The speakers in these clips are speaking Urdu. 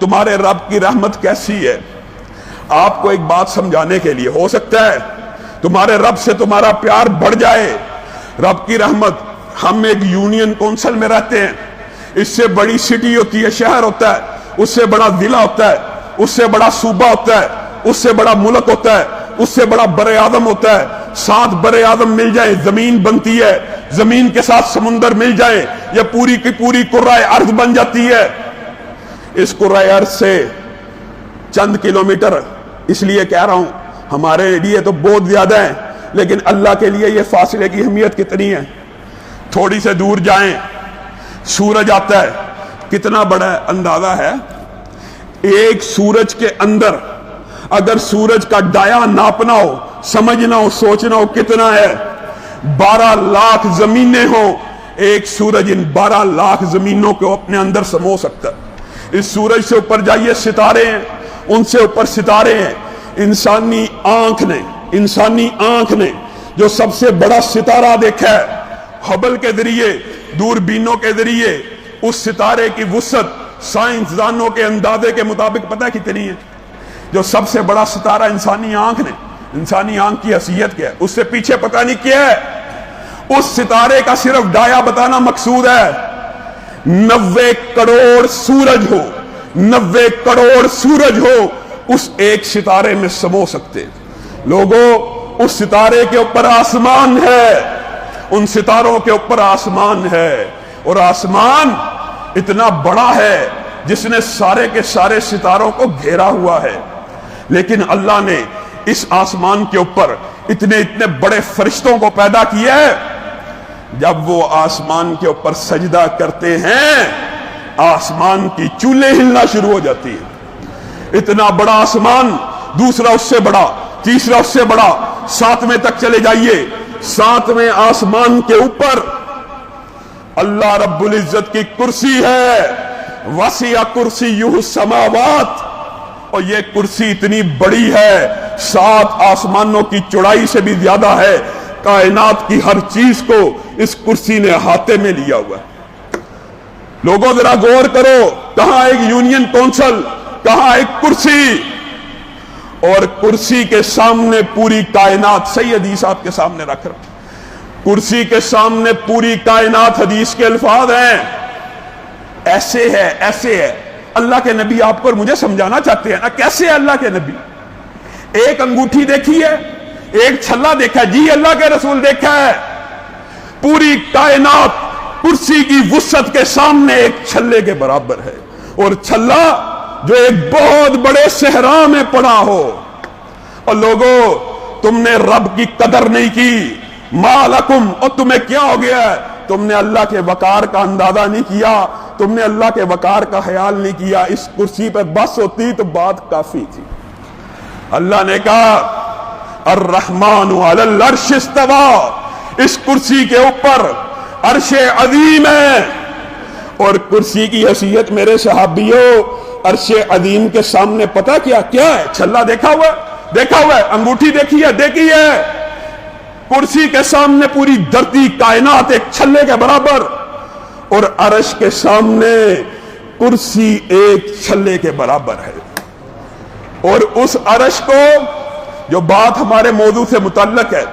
تمہارے رب کی رحمت کیسی ہے؟ آپ کو ایک بات سمجھانے کے لیے ہو سکتا ہے تمہارے رب سے تمہارا پیار بڑھ جائے۔ رب کی رحمت، ہم ایک یونین کونسل میں رہتے ہیں، اس سے بڑی سٹی ہوتی ہے، شہر ہوتا ہے، اس سے بڑا ضلع ہوتا ہے، اس سے بڑا صوبہ ہوتا ہے، اس سے بڑا ملک ہوتا ہے، اس سے بڑا بر اعظم ہوتا ہے۔ 7 بر اعظم مل جائیں زمین بنتی ہے، زمین کے ساتھ سمندر مل جائے یہ پوری کی پوری کرۂ ارض بن جاتی ہے۔ اس کرۂ ارض سے چند کلومیٹر، اس لیے کہہ رہا ہوں ہمارے لیے تو بہت زیادہ ہے، لیکن اللہ کے لیے یہ فاصلے کی اہمیت کتنی ہے۔ تھوڑی سے دور جائیں سورج آتا ہے، کتنا بڑا اندازہ ہے؟ ایک سورج کے اندر اگر سورج کا ڈایا ناپنا ہو، سمجھنا ہو، سوچنا ہو کتنا ہے، 12 لاکھ زمینیں ہوں، ایک سورج ان 12 لاکھ زمینوں کو اپنے اندر سمو سکتا ہے۔ اس سورج سے اوپر جائیے ستارے ہیں، ان سے اوپر ستارے ہیں۔ انسانی آنکھ نے جو سب سے بڑا ستارہ دیکھا ہے ہبل کے ذریعے، دوربینوں کے ذریعے، اس ستارے کی وسعت سائنسدانوں کے اندازے کے مطابق پتہ کتنی ہے؟ جو سب سے بڑا ستارہ انسانی آنکھ کی حیثیت کیا ہے؟ اس سے پیچھے پتہ نہیں کیا ہے۔ اس ستارے کا صرف ڈایا بتانا مقصود ہے۔ 90 کروڑ سورج ہو، 90 کروڑ سورج ہو، اس ایک ستارے میں سمو سکتے۔ لوگوں، اس ستارے کے اوپر آسمان ہے، ان ستاروں کے اوپر آسمان ہے، اور آسمان اتنا بڑا ہے جس نے سارے کے سارے ستاروں کو گھیرا ہوا ہے۔ لیکن اللہ نے اس آسمان کے اوپر اتنے بڑے فرشتوں کو پیدا کیا ہے، جب وہ آسمان کے اوپر سجدہ کرتے ہیں آسمان کی چولیں ہلنا شروع ہو جاتی ہے۔ اتنا بڑا آسمان، دوسرا اس سے بڑا، تیسرا اس سے بڑا، 7ویں تک چلے جائیے۔ 7ویں آسمان کے اوپر اللہ رب العزت کی کرسی ہے، وسع کرسیہ السماوات، اور یہ کرسی اتنی بڑی ہے 7 آسمانوں کی چوڑائی سے بھی زیادہ ہے۔ کائنات کی ہر چیز کو اس کرسی نے احاطے میں لیا ہوا ہے۔ لوگوں ذرا غور کرو، کہاں ایک یونین کونسل، کہاں ایک کرسی، اور کرسی کے سامنے پوری کائنات۔ صحیح حدیث آپ کے سامنے رکھ رہا ہوں، کرسی کے سامنے پوری کائنات۔ حدیث کے الفاظ ہیں، ایسے ہے۔ اللہ کے نبی آپ کو اور مجھے سمجھانا چاہتے ہیں نا، کیسے ہے اللہ کے نبی؟ ایک انگوٹھی دیکھی ہے، ایک چھلا دیکھا ہے؟ جی اللہ کے رسول دیکھا ہے۔ پوری کائنات کرسی کی وسعت کے سامنے ایک چھلے کے برابر ہے، اور چھلا جو ایک بہت بڑے صحرا میں پڑا ہو۔ اور لوگوں، تم نے رب کی قدر نہیں کی، ما لکم، اور تمہیں کیا ہو گیا ہے؟ تم نے اللہ کے وقار کا اندازہ نہیں کیا، تم نے اللہ کے وقار کا خیال نہیں کیا۔ اس کرسی پہ بس ہوتی تو بات کافی تھی۔ اللہ نے کہا الرحمن علی العرش استوی، اس کرسی کے اوپر عرش عظیم ہے، اور کرسی کی حیثیت میرے صحابیوں، عرش عظیم کے سامنے پتہ کیا ہے؟ چھلا دیکھا ہوا ہے، انگوٹھی دیکھی ہے، کرسی کے سامنے پوری دھرتی کائنات ایک چھلے کے برابر، اور عرش کے سامنے کرسی ایک چھلے کے برابر ہے۔ اور اس عرش کو، جو بات ہمارے موضوع سے متعلق ہے،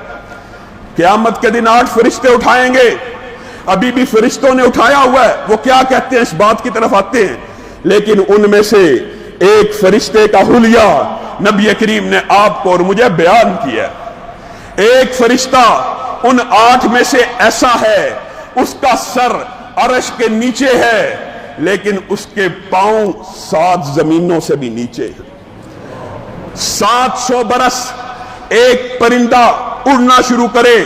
قیامت کے دن 8 فرشتے اٹھائیں گے، ابھی بھی فرشتوں نے اٹھایا ہوا ہے، وہ کیا کہتے ہیں اس بات کی طرف آتے ہیں، لیکن ان میں سے ایک فرشتے کا حلیہ نبی کریم نے آپ کو اور مجھے بیان کیا۔ ایک فرشتہ ان 8 میں سے ایسا ہے، اس کا سر عرش کے نیچے ہے، لیکن اس کے پاؤں 7 زمینوں سے بھی نیچے ہیں۔ 700 برس ایک پرندہ اڑنا شروع کرے،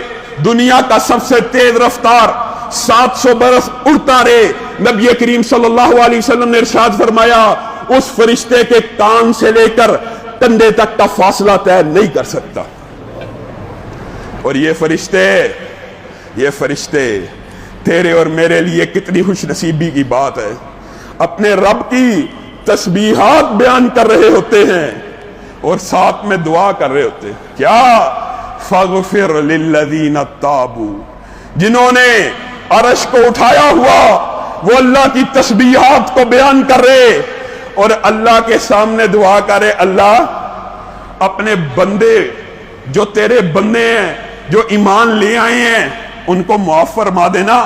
دنیا کا سب سے تیز رفتار، 700 برس اڑتا رہے، نبی کریم صلی اللہ علیہ وسلم نے ارشاد فرمایا اس فرشتے کے کان سے لے کر کندھے تک کا فاصلہ طے نہیں کر سکتا۔ اور یہ فرشتے تیرے اور میرے لیے کتنی خوش نصیبی کی بات ہے، اپنے رب کی تسبیحات بیان کر رہے ہوتے ہیں اور ساتھ میں دعا کر رہے ہوتے ہیں۔ کیا؟ فاغفر للذین تابوا، جنہوں نے عرش کو اٹھایا ہوا وہ اللہ کی تسبیحات کو بیان کر رہے، اور اللہ کے سامنے دعا کرے، اللہ اپنے بندے جو تیرے بندے ہیں جو ایمان لے آئے ہیں ان کو معاف فرما دینا۔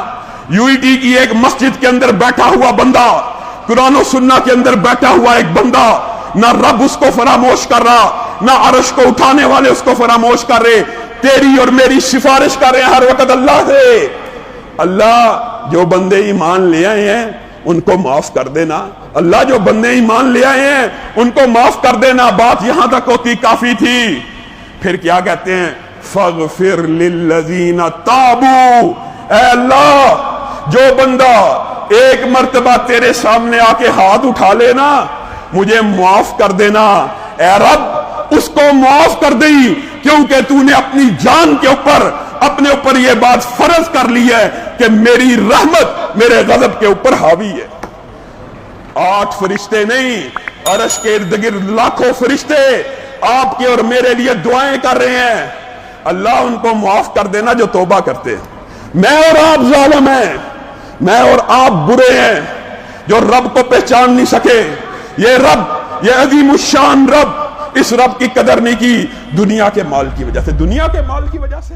یو ای ٹی کی ایک مسجد کے اندر بیٹھا ہوا بندہ، قرآن و سنت کے اندر بیٹھا ہوا ایک بندہ، نہ رب اس کو فراموش کر رہا، نہ عرش کو اٹھانے والے اس کو فراموش کر رہے، تیری اور میری سفارش کر رہے ہیں ہر وقت اللہ سے، اللہ جو بندے ایمان لے آئے ہیں ان کو معاف کر دینا، اللہ جو بندے ایمان لے آئے ہیں ان کو معاف کر دینا۔ بات یہاں تک ہوتی کافی تھی، پھر کیا کہتے ہیں؟ فَاغْفِرْ لِلَّذِينَ تَابُوا، اے اللہ جو بندہ ایک مرتبہ تیرے سامنے آ کے ہاتھ اٹھا لینا مجھے معاف کر دینا، اے رب اس کو معاف کر دیں، کیونکہ تو نے اپنی جان کے اوپر اپنے اوپر یہ بات فرض کر لی ہے کہ میری رحمت میرے غضب کے اوپر حاوی ہے۔ 8 فرشتے نہیں، عرش کے ارد گرد لاکھوں فرشتے آپ کے اور میرے لیے دعائیں کر رہے ہیں، اللہ ان کو معاف کر دینا جو توبہ کرتے ہیں۔ میں اور آپ ظالم ہیں، میں اور آپ برے ہیں جو رب کو پہچان نہیں سکے۔ یہ رب، یہ عظیم الشان رب، اس رب کی قدر نہیں کی دنیا کے مال کی وجہ سے، دنیا کے مال کی وجہ سے۔